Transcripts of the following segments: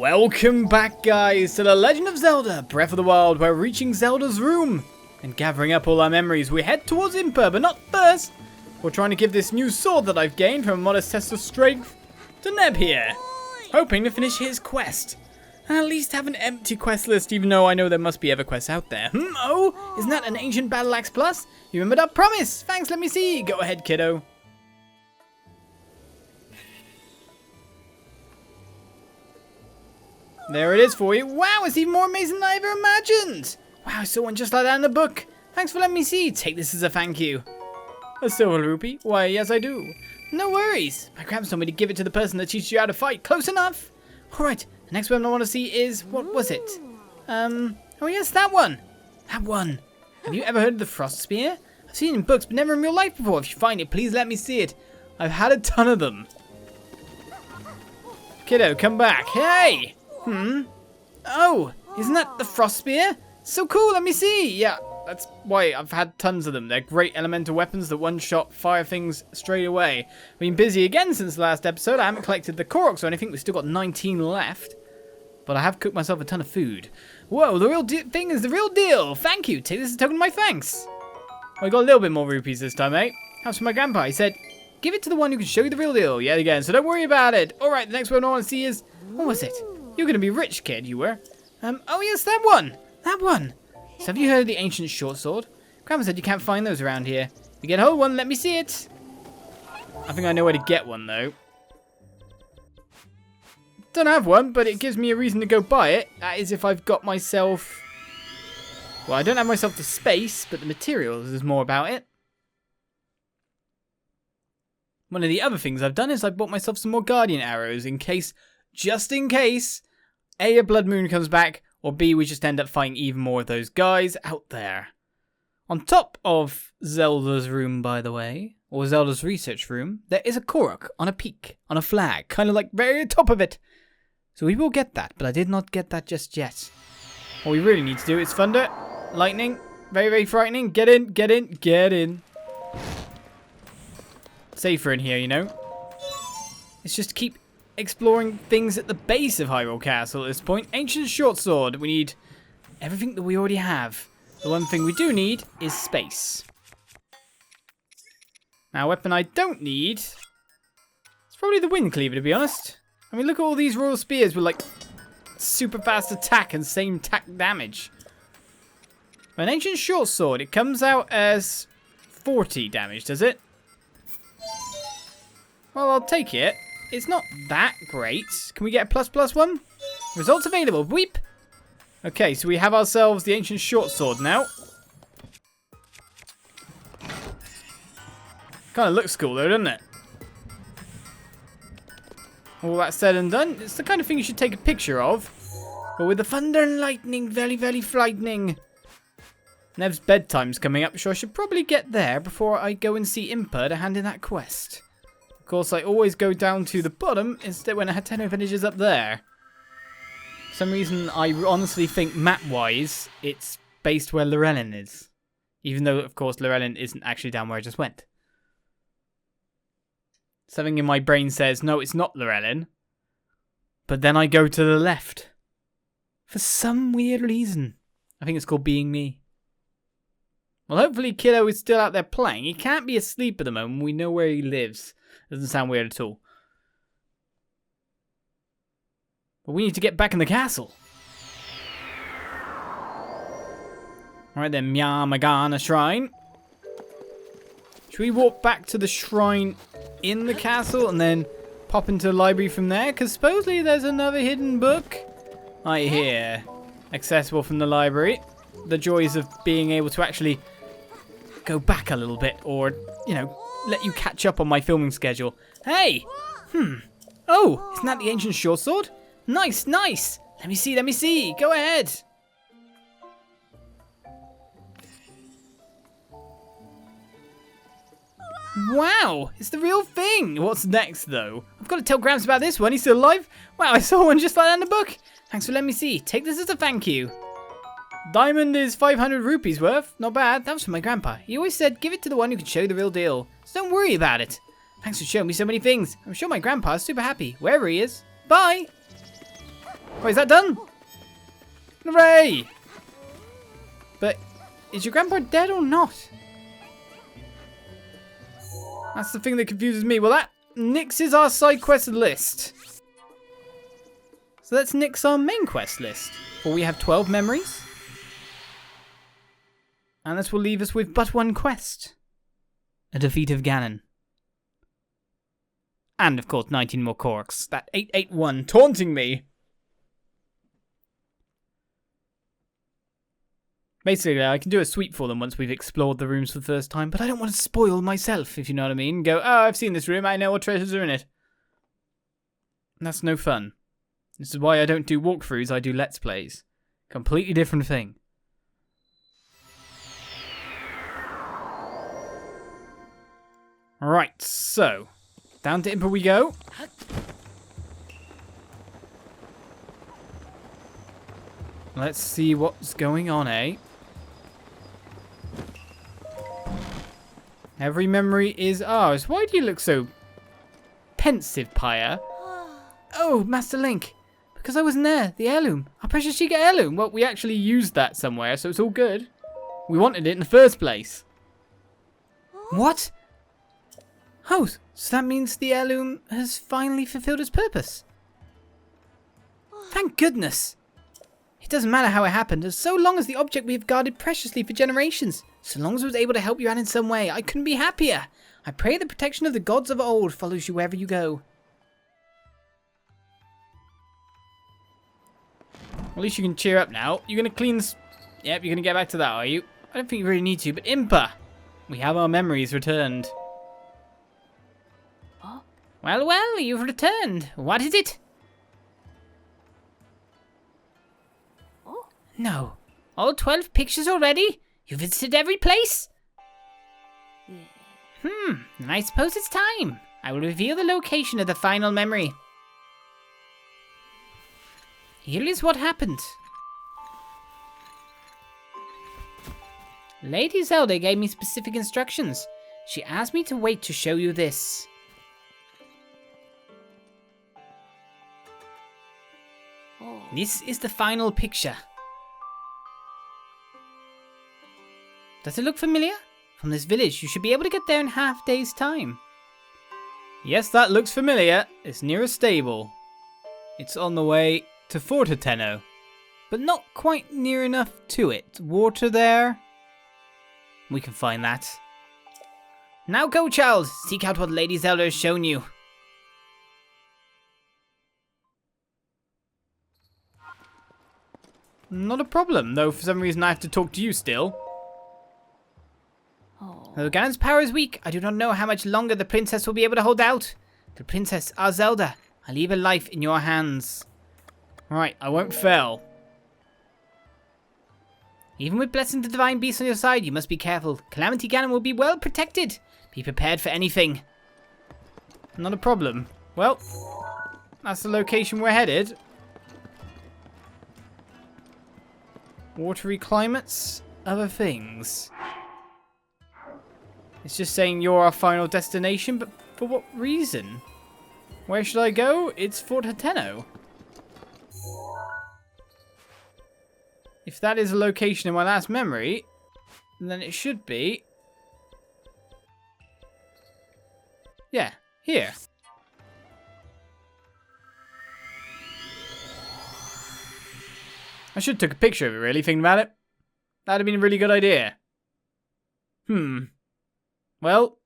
Welcome back, guys, to the Legend of Zelda Breath of the Wild. We're reaching Zelda's room and gathering up all our memories. We head towards Impa, but not first. We're trying to give this new sword that I've gained from a modest test of strength to Nebb here, hoping to finish his quest and at least have an empty quest list, even though I know there must be other quests out there. Oh, isn't that an ancient battle axe plus? You remembered our promise. Thanks, let me see. Go ahead, kiddo. There it is for you. Wow, it's even more amazing than I ever imagined. Wow, I saw one just like that in the book. Thanks for letting me see. Take this as a thank you. A silver rupee? Why, yes I do. No worries. My grandma told me to give it to the person that teaches you how to fight. Close enough. Alright, the next one I want to see is, what was it? Oh yes, that one. That one. Have you ever heard of the frost spear? I've seen it in books, but never in real life before. If you find it, please let me see it. I've had a ton of them. Kiddo, come back. Hey! Oh, isn't that the frost spear? So cool, let me see. Yeah, that's why I've had tons of them. They're great elemental weapons that one-shot fire things straight away. I've been busy again since the last episode. I haven't collected the Koroks or anything. We've still got 19 left. But I have cooked myself a ton of food. Whoa, the real thing is the real deal. Thank you. Take this as a token of my thanks. I got a little bit more rupees this time, eh? How's from my grandpa? He said, give it to the one who can show you the real deal. Yet again, so don't worry about it. Alright, the next one I want to see is, what was it? You're going to be rich, kid, you were. Oh yes, that one. That one. So have you heard of the ancient short sword? Grandma said you can't find those around here. If you get hold of one, let me see it. I think I know where to get one, though. Don't have one, but it gives me a reason to go buy it. That is if I've got myself... Well, I don't have myself the space, but the materials is more about it. One of the other things I've done is I bought myself some more guardian arrows in case... Just in case, A, a blood moon comes back, or B, we just end up fighting even more of those guys out there. On top of Zelda's room, by the way, or Zelda's research room, there is a Korok on a peak, on a flag, kind of like very top of it. So we will get that, but I did not get that just yet. What we really need to do is thunder, lightning, very, very frightening. Get in, get in, get in. Safer in here, you know. Let's just keep exploring things at the base of Hyrule Castle at this point. Ancient short sword. We need everything that we already have. The one thing we do need is space. Now, a weapon I don't need. It's probably the wind cleaver, to be honest. I mean, look at all these royal spears with like super fast attack and same attack damage. An ancient short sword. It comes out as 40 damage, does it? Well, I'll take it. It's not that great. Can we get a plus one? Results available. Weep. Okay, so we have ourselves the ancient short sword now. Kind of looks cool though, doesn't it? All that said and done, it's the kind of thing you should take a picture of. But with the thunder and lightning, very, very frightening. Nev's bedtime's coming up, so I should probably get there before I go and see Impa to hand in that quest. Of course, I always go down to the bottom instead when Hateno finishes up there. For some reason, I honestly think map-wise, it's based where Lorelin is. Even though, of course, Lorelin isn't actually down where I just went. Something in my brain says, no, it's not Lorelin. But then I go to the left. For some weird reason. I think it's called being me. Well, hopefully Kiddo is still out there playing. He can't be asleep at the moment. We know where he lives. Doesn't sound weird at all. But we need to get back in the castle. Alright then, MYAHM AGANA shrine. Should we walk back to the shrine in the castle and then pop into the library from there? Because supposedly there's another hidden book right here. Accessible from the library. The joys of being able to actually go back a little bit or, you know, let you catch up on my filming schedule. Hey! Oh, isn't that the ancient short sword? Nice, nice! Let me see, let me see! Go ahead! Wow! It's the real thing! What's next, though? I've got to tell Gramps about this one. He's still alive? Wow, I saw one just like that in the book! Thanks for letting me see. Take this as a thank you. Diamond is 500 rupees worth. Not bad. That was from my grandpa. He always said, give it to the one who can show you the real deal. So don't worry about it. Thanks for showing me so many things. I'm sure my grandpa's super happy, wherever he is. Bye! Oh, is that done? Hooray! But is your grandpa dead or not? That's the thing that confuses me. Well, that nixes our side quest list. So let's nix our main quest list. For we have 12 memories. And this will leave us with but one quest. A defeat of Ganon. And, of course, 19 more Koroks. That 881 taunting me. Basically, I can do a sweep for them once we've explored the rooms for the first time, but I don't want to spoil myself, if you know what I mean. Go, oh, I've seen this room, I know what treasures are in it. And that's no fun. This is why I don't do walkthroughs, I do Let's Plays. Completely different thing. Right, so, down to Impa we go. Let's see what's going on, eh? Every memory is ours. Why do you look so pensive, Pyre? Oh, Master Link. Because I wasn't there. The heirloom. Our precious Chica heirloom. Well, we actually used that somewhere, so it's all good. We wanted it in the first place. What? Oh, so that means the heirloom has finally fulfilled its purpose. Thank goodness. It doesn't matter how it happened, as so long as the object we have guarded preciously for generations, so long as I was able to help you out in some way, I couldn't be happier. I pray the protection of the gods of old follows you wherever you go. At least you can cheer up now. You're going to clean this... Yep, you're going to get back to that, are you? I don't think you really need to, but Impa! We have our memories returned. Oh. Well, well, you've returned. What is it? Oh. No. All 12 pictures already? You visited every place? Then I suppose it's time. I will reveal the location of the final memory. Here is what happened. Lady Zelda gave me specific instructions. She asked me to wait to show you this. This is the final picture. Does it look familiar? From this village, you should be able to get there in half day's time. Yes, that looks familiar. It's near a stable. It's on the way to Fort Hateno, but not quite near enough to it. Water there? We can find that. Now go, child. Seek out what Lady Zelda has shown you. Not a problem, though for some reason I have to talk to you still. Though Ganon's power is weak, I do not know how much longer the princess will be able to hold out. The princess, our Zelda. I leave her life in your hands. Right, I won't fail. Even with blessing the divine beast on your side, you must be careful. Calamity Ganon will be well protected. Be prepared for anything. Not a problem. Well, that's the location we're headed. Watery climates, other things. It's just saying you're our final destination, but for what reason? Where should I go? It's Fort Hateno. If that is a location in my last memory, then it should be... Yeah, here. I should have took a picture of it, really, thinking about it. That'd have been a really good idea. Well.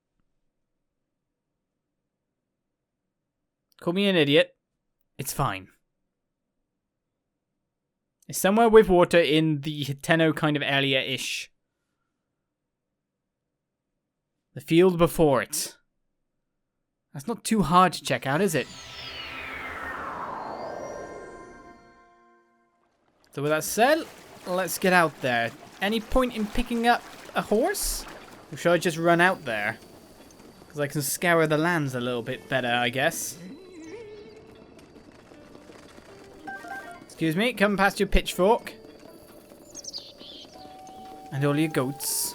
Call me an idiot. It's fine. It's somewhere with water in the Hateno kind of area-ish. The field before it. That's not too hard to check out, is it? So with that said, let's get out there. Any point in picking up a horse? Or should I just run out there? Because I can scour the lands a little bit better, I guess. Excuse me, come past your pitchfork. And all your goats.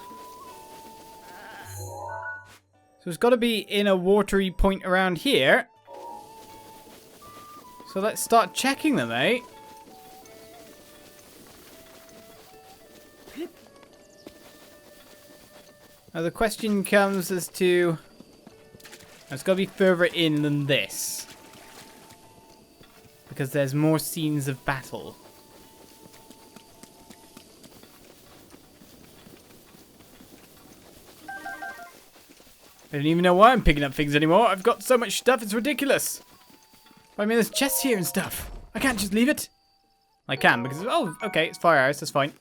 So it's got to be in a watery point around here. So let's start checking them, eh? Now the question comes as to... It's got to be further in than this. Because there's more scenes of battle. I don't even know why I'm picking up things anymore. I've got so much stuff, it's ridiculous. I mean, there's chests here and stuff. I can't just leave it. I can because... Oh, okay, it's firehouse, that's fine.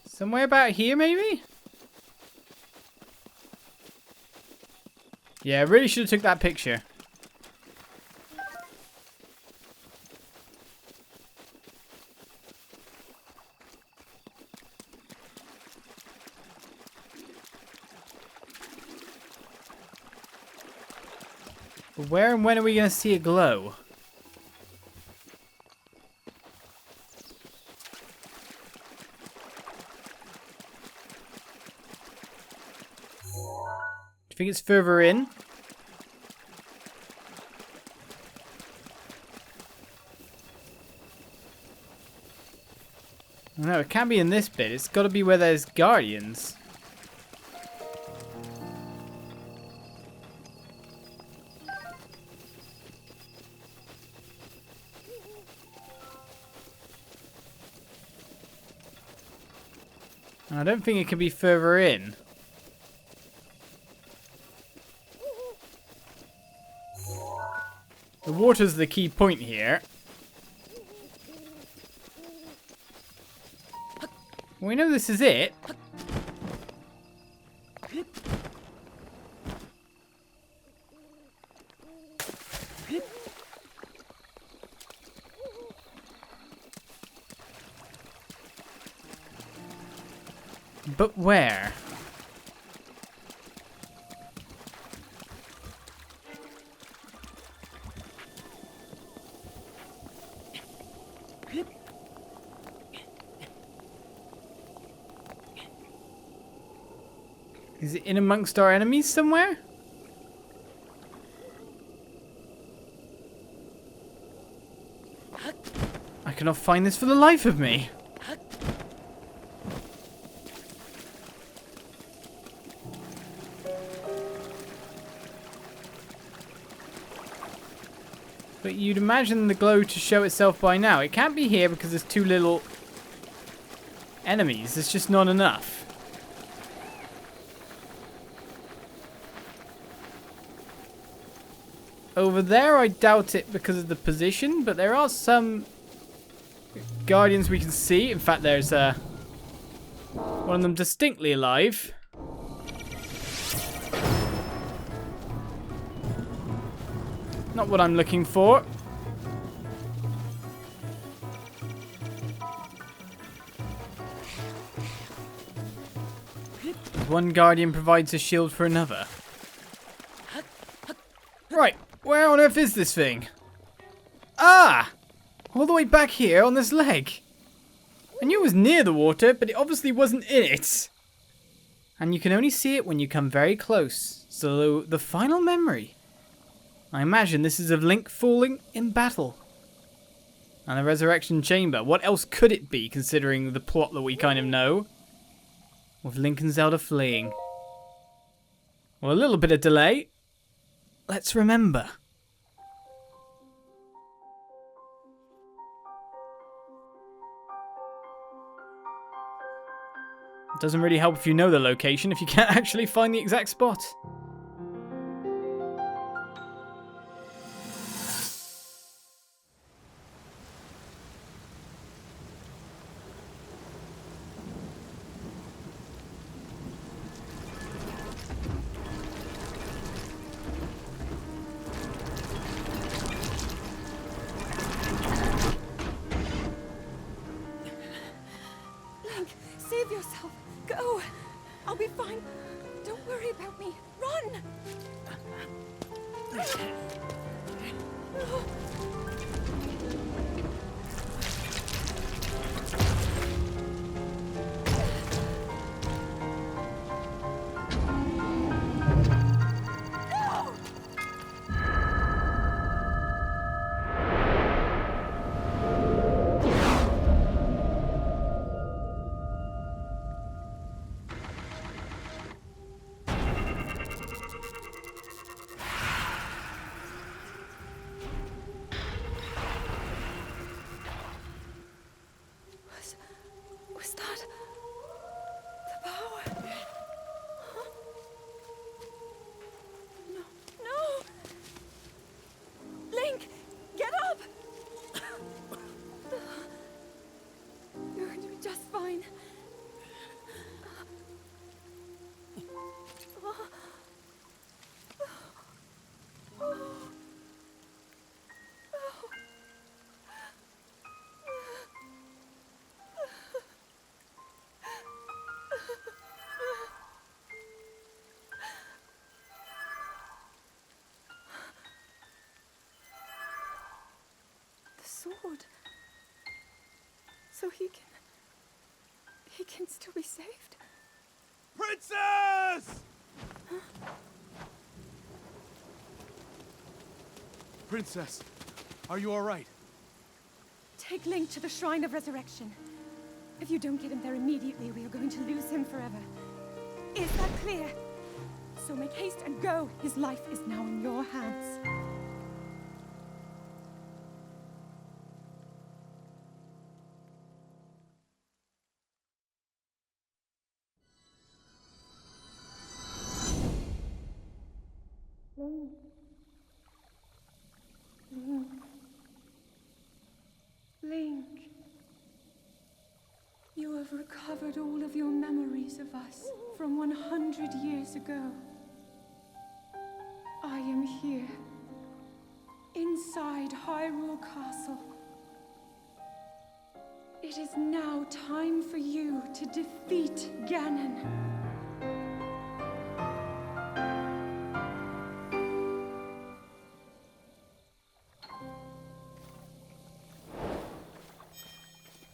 Somewhere about here, maybe? Yeah, I really should have took that picture. But where and when are we going to see it glow? Do you think it's further in? No, it can't be in this bit. It's got to be where there's guardians. And I don't think it can be further in. The water's the key point here. We know this is it. But where? Is it in amongst our enemies somewhere? I cannot find this for the life of me. But you'd imagine the glow to show itself by now. It can't be here because there's too little enemies. There's just not enough. Over there, I doubt it because of the position, but there are some guardians we can see. In fact, there's one of them distinctly alive. Not what I'm looking for. One guardian provides a shield for another. Right, where on earth is this thing? Ah! All the way back here on this leg. I knew it was near the water, but it obviously wasn't in it. And you can only see it when you come very close. So the final memory. I imagine this is of Link falling in battle. And the resurrection chamber. What else could it be, considering the plot that we kind of know? With Link and Zelda fleeing. Well, a little bit of delay. Let's remember. It doesn't really help if you know the location if you can't actually find the exact spot. Save yourself. Go. I'll be fine. Don't worry about me. Run. So he can still be saved? Princess! Princess, are you all right? Take Link to the Shrine of Resurrection. If you don't get him there immediately, we are going to lose him forever. Is that clear? So make haste and go. His life is now in your hands. Link. Link. Link. You have recovered all of your memories of us from 100 years ago. I am here, inside Hyrule Castle. It is now time for you to defeat Ganon.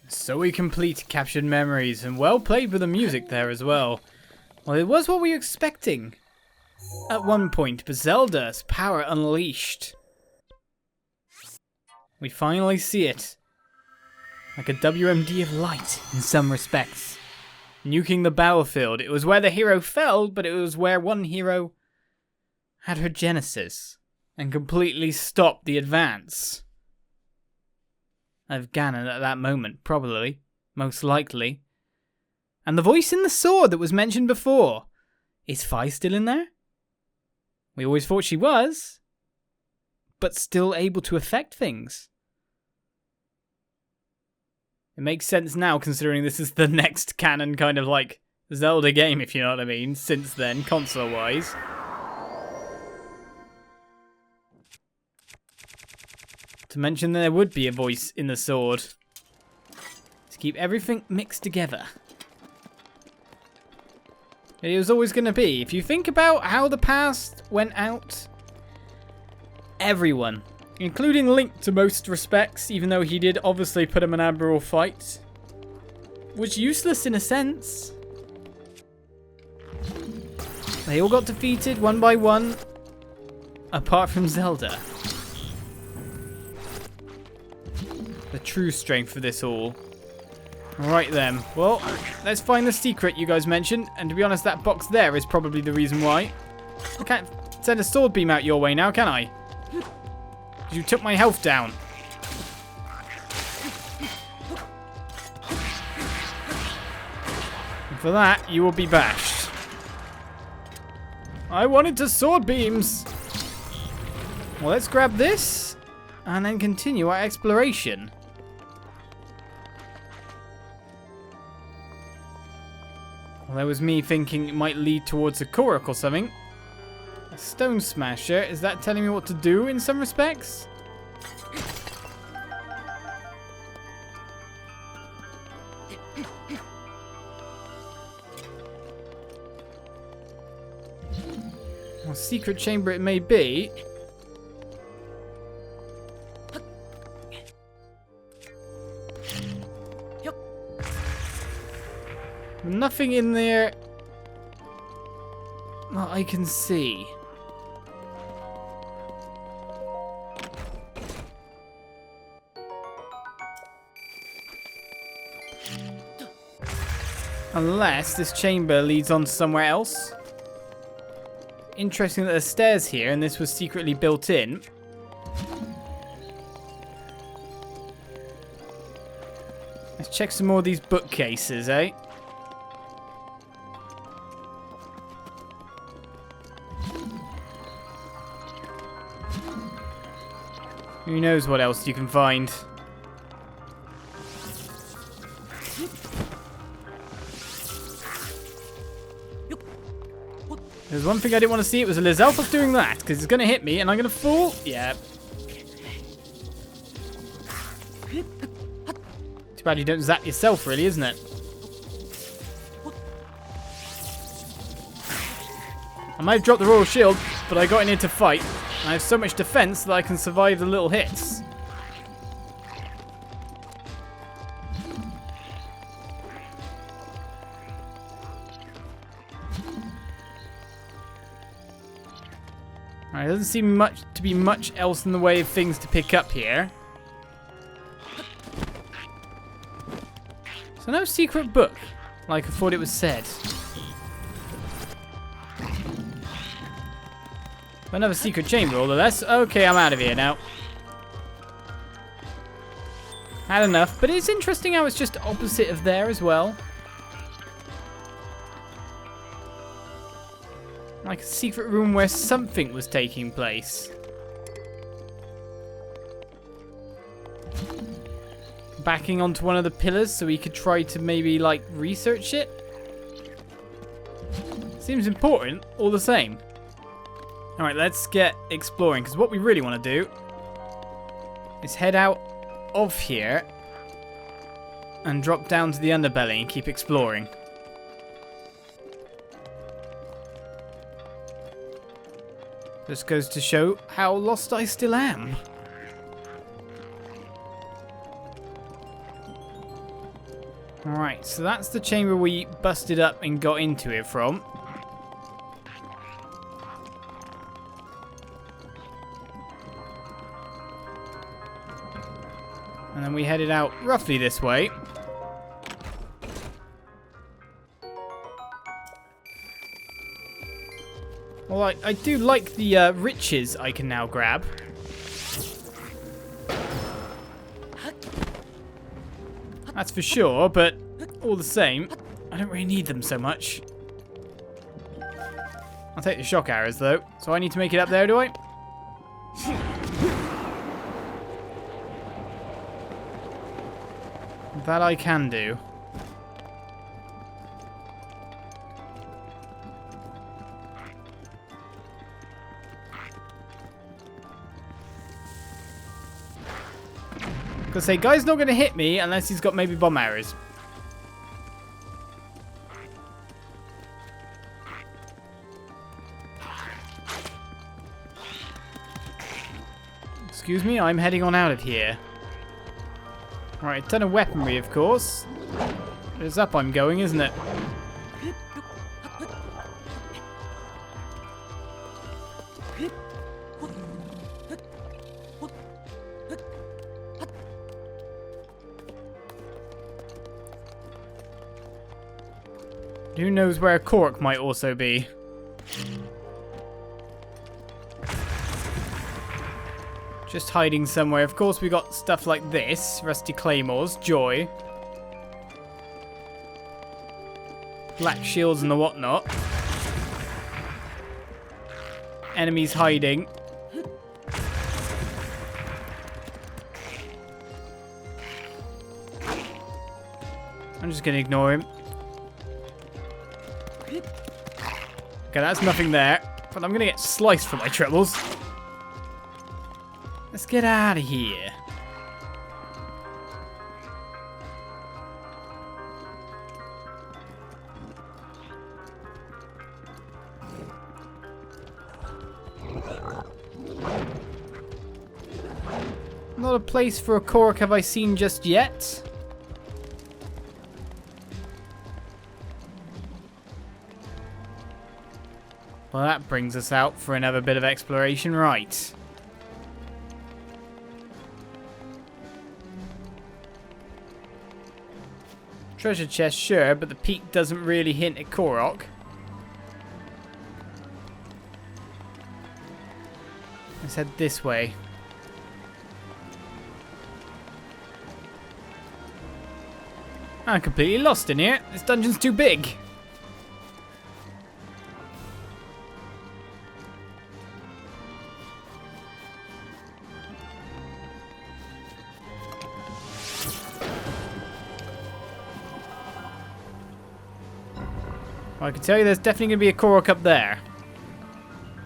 So we complete captured memories, and well played with the music there as well. Well, it was what we were expecting. At one point, but Zelda's power unleashed. We finally see it. Like a WMD of light in some respects. Nuking the battlefield. It was where the hero fell, but it was where one hero had her genesis and completely stopped the advance of Ganon at that moment, probably, most likely. And the voice in the sword that was mentioned before. Is Fi still in there? We always thought she was, but still able to affect things. It makes sense now, considering this is the next canon kind of like Zelda game, if you know what I mean, since then, console-wise. To mention there would be a voice in the sword. To keep everything mixed together. It was always going to be. If you think about how the past went out, everyone, including Link to most respects, even though he did obviously put him in an admirable fight, was useless in a sense. They all got defeated one by one, apart from Zelda. The true strength of this all. Right then, well, let's find the secret you guys mentioned, and to be honest, that box there is probably the reason why. I can't send a sword beam out your way now, can I? You took my health down. And for that, you will be bashed. I wanted to sword beams. Well, let's grab this, and then continue our exploration. Well, that was me thinking it might lead towards a Koroks or something. A stone smasher, is that telling me what to do in some respects? Well, secret chamber it may be. Nothing in there that I can see. Unless this chamber leads on to somewhere else. Interesting that there's stairs here and this was secretly built in. Let's check some more of these bookcases, eh? Who knows what else you can find. There's one thing I didn't want to see. It was Lizalfos doing that, because it's going to hit me and I'm going to fall. Yeah. Too bad you don't zap yourself, really, isn't it? I might have dropped the Royal Shield, but I got in here to fight. I have so much defense that I can survive the little hits. Alright, there doesn't seem to be much else in the way of things to pick up here. So no secret book, like I thought it was said. Another secret chamber, all the less. Okay, I'm out of here now. Had enough, but it's interesting how it's just opposite of there as well. Like a secret room where something was taking place. Backing onto one of the pillars so we could try to maybe, like, research it. Seems important, all the same. Alright, let's get exploring, because what we really want to do is head out of here and drop down to the underbelly and keep exploring. This goes to show how lost I still am. Alright, so that's the chamber we busted up and got into it from. And then we headed out roughly this way. Well, I do like the riches I can now grab. That's for sure, but all the same, I don't really need them so much. I'll take the shock arrows, though. So I need to make it up there, do I? That I can do. Because say, guy's not going to hit me unless he's got maybe bomb arrows. Excuse me, I'm heading on out of here. Right, a ton of weaponry, of course. It's up I'm going, isn't it? Who knows where a Korok might also be? Just hiding somewhere. Of course, we got stuff like this. Rusty claymores, joy. Black shields and the whatnot. Enemies hiding. I'm just gonna ignore him. Okay, that's nothing there. But I'm gonna get sliced for my troubles. Let's get out of here. Not a place for a Korok have I seen just yet. Well, that brings us out for another bit of exploration, right? Treasure chest, sure, but the peak doesn't really hint at Korok. Let's head this way. I'm completely lost in here. This dungeon's too big. I can tell you there's definitely going to be a Korok up there.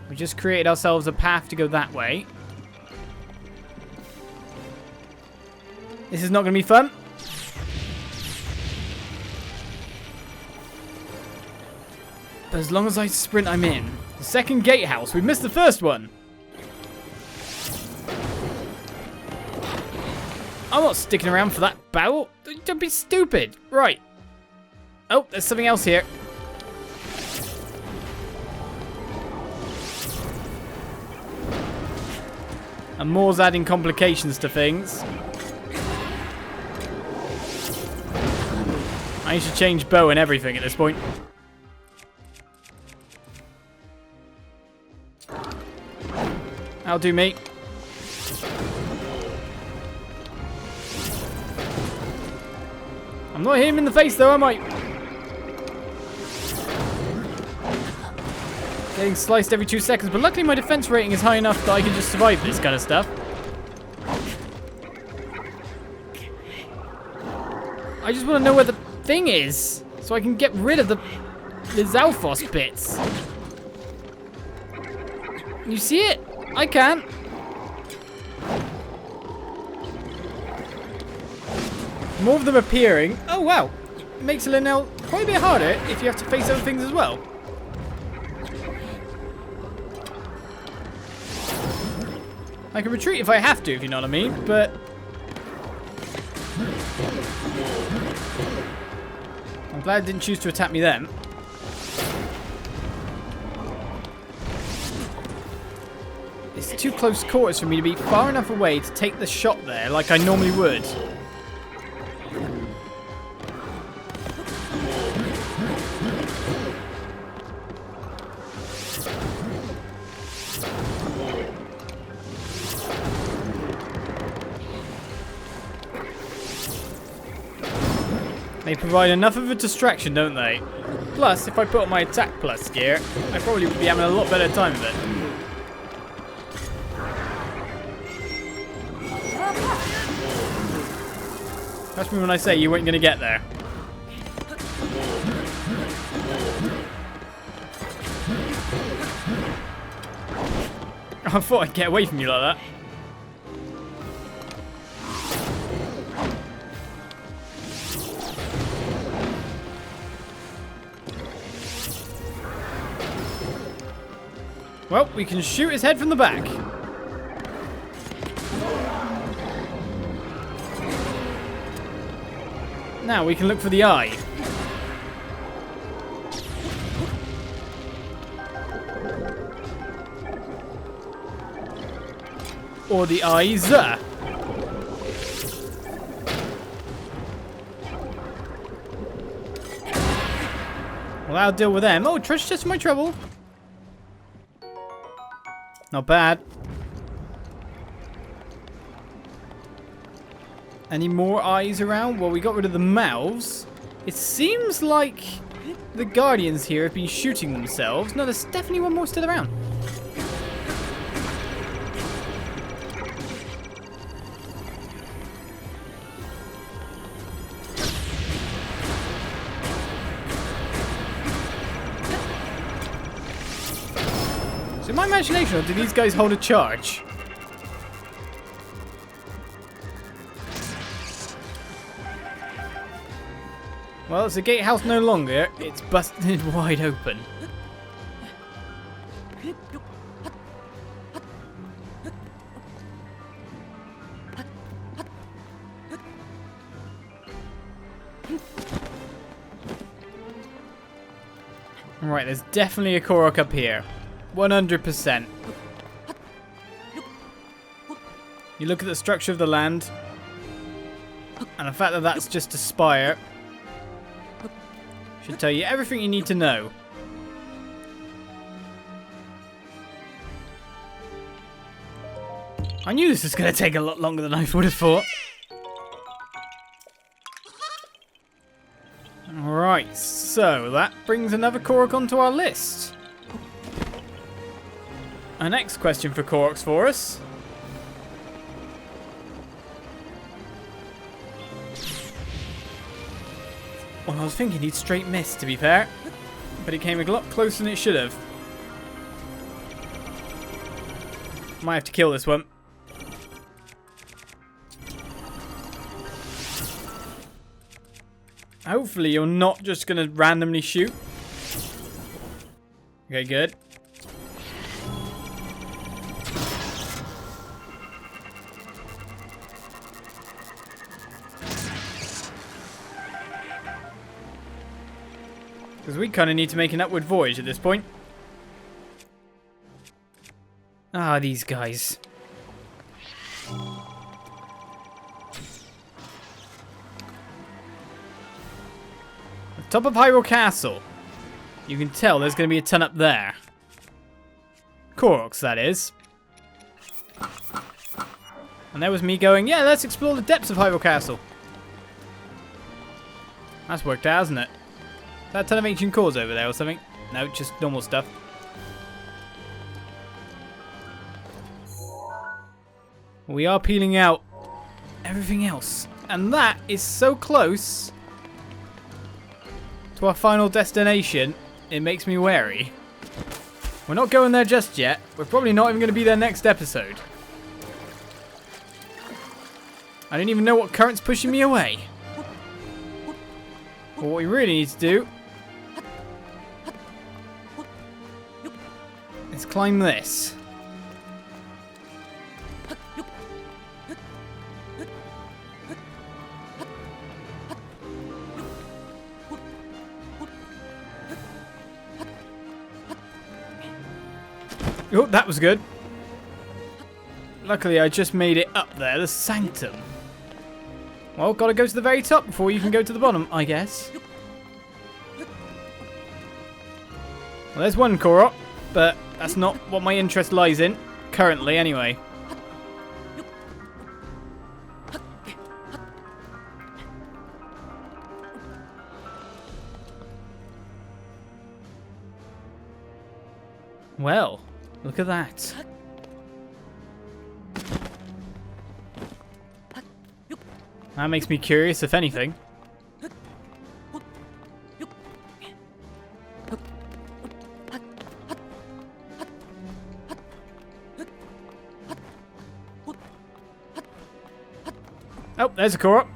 We just created ourselves a path to go that way. This is not going to be fun. But as long as I sprint, I'm in. The second gatehouse. We missed the first one. I'm not sticking around for that battle. Don't be stupid. Right. Oh, there's something else here. And more's adding complications to things. I need to change bow and everything at this point. That'll do, mate. I'm not hitting him in the face, though, am I? Getting sliced every 2 seconds, but luckily my defense rating is high enough that I can just survive this kind of stuff. I just want to know where the thing is, so I can get rid of the Zalfos bits. You see it? I can. More of them appearing. Oh wow, it makes it now quite a bit harder if you have to face other things as well. I can retreat if I have to, if you know what I mean, but I'm glad it didn't choose to attack me then. It's too close quarters for me to be far enough away to take the shot there like I normally would. They provide enough of a distraction, don't they? Plus, if I put on my attack plus gear, I probably would be having a lot better time with it. Trust me when I say you weren't going to get there. I thought I'd get away from you like that. Well, we can shoot his head from the back. Now we can look for the eye. Or the eyes. Well, I'll deal with them. Oh, treasure chest for my trouble. Not bad. Any more eyes around? Well, we got rid of the mouths. It seems like the guardians here have been shooting themselves. No, there's definitely one more still around. In my imagination, or do these guys hold a charge? Well, it's a gatehouse no longer. It's busted wide open. Right, there's definitely a Korok up here. 100%. You look at the structure of the land, and the fact that that's just a spire should tell you everything you need to know. I knew this was going to take a lot longer than I would have thought. Alright, so that brings another Korok onto our list. Our next question for Koroks for us. Well, I was thinking he'd straight miss, to be fair. But he came a lot closer than it should have. Might have to kill this one. Hopefully you're not just going to randomly shoot. Okay, good. Because we kind of need to make an upward voyage at this point. Ah, these guys. The top of Hyrule Castle. You can tell there's going to be a ton up there. Koroks, that is. And there was me going, yeah, let's explore the depths of Hyrule Castle. That's worked out, hasn't it? Is that a ton of ancient cores over there or something? No, just normal stuff. We are peeling out everything else. And that is so close to our final destination, it makes me wary. We're not going there just yet. We're probably not even going to be there next episode. I don't even know what current's pushing me away. But what we really need to do is climb this. Oh, that was good. Luckily, I just made it up there, the Sanctum. Well, gotta go to the very top before you can go to the bottom, I guess. Well, there's one Korok, but that's not what my interest lies in, currently anyway. Well, look at that. That makes me curious, if anything. Oh, there's a Korok.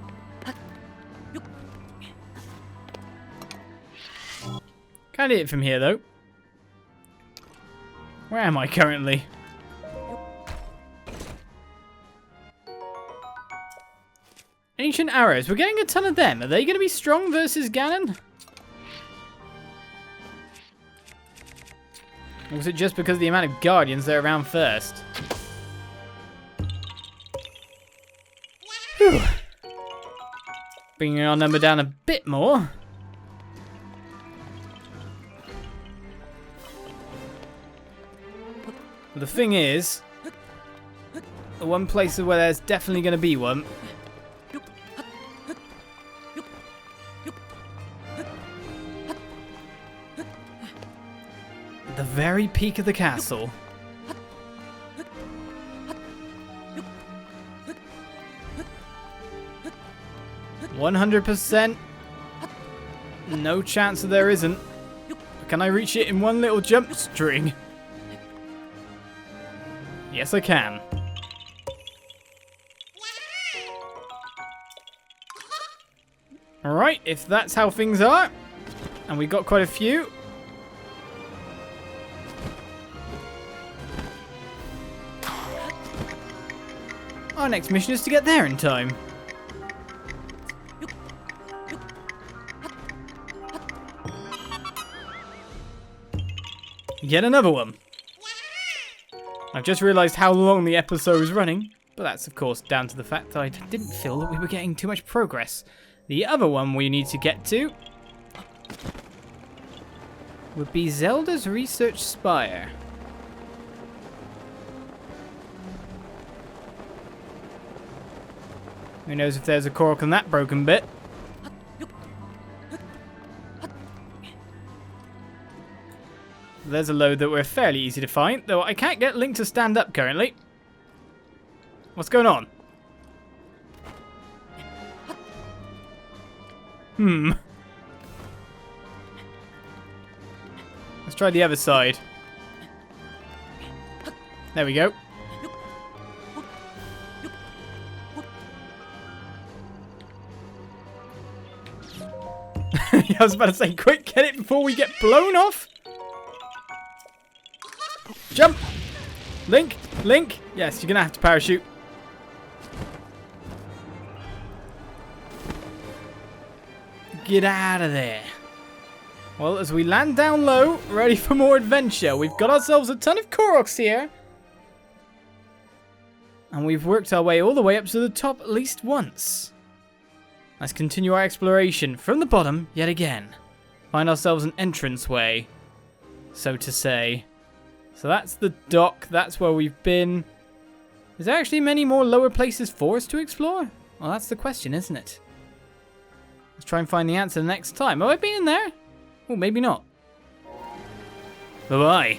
Can't hit it from here, though. Where am I currently? Ancient arrows. We're getting a ton of them. Are they going to be strong versus Ganon? Or was it just because of the amount of guardians that are around first? Whew. Bringing our number down a bit more. But the thing is, the one place where there's definitely going to be one at the very peak of the castle. %. No chance that there isn't. Can I reach it in one little jump string? Yes, I can. Alright, if that's how things are, and we got quite a few. Our next mission is to get there in time. Yet another one. I've just realised how long the episode is running, but that's of course down to the fact that I didn't feel that we were getting too much progress. The other one we need to get to would be Zelda's Research Spire. Who knows if there's a Korok on that broken bit. There's a load that were fairly easy to find, though I can't get Link to stand up currently. What's going on? Let's try the other side. There we go. I was about to say, quick, get it before we get blown off. Jump! Link! Link! Yes, you're going to have to parachute. Get out of there. Well, as we land down low, ready for more adventure, we've got ourselves a ton of Koroks here. And we've worked our way all the way up to the top at least once. Let's continue our exploration from the bottom yet again. Find ourselves an entranceway, so to say. So that's the dock, that's where we've been. Is there actually many more lower places for us to explore? Well, that's the question, isn't it? Let's try and find the answer next time. Have I been in there? Oh, maybe not. Bye-bye.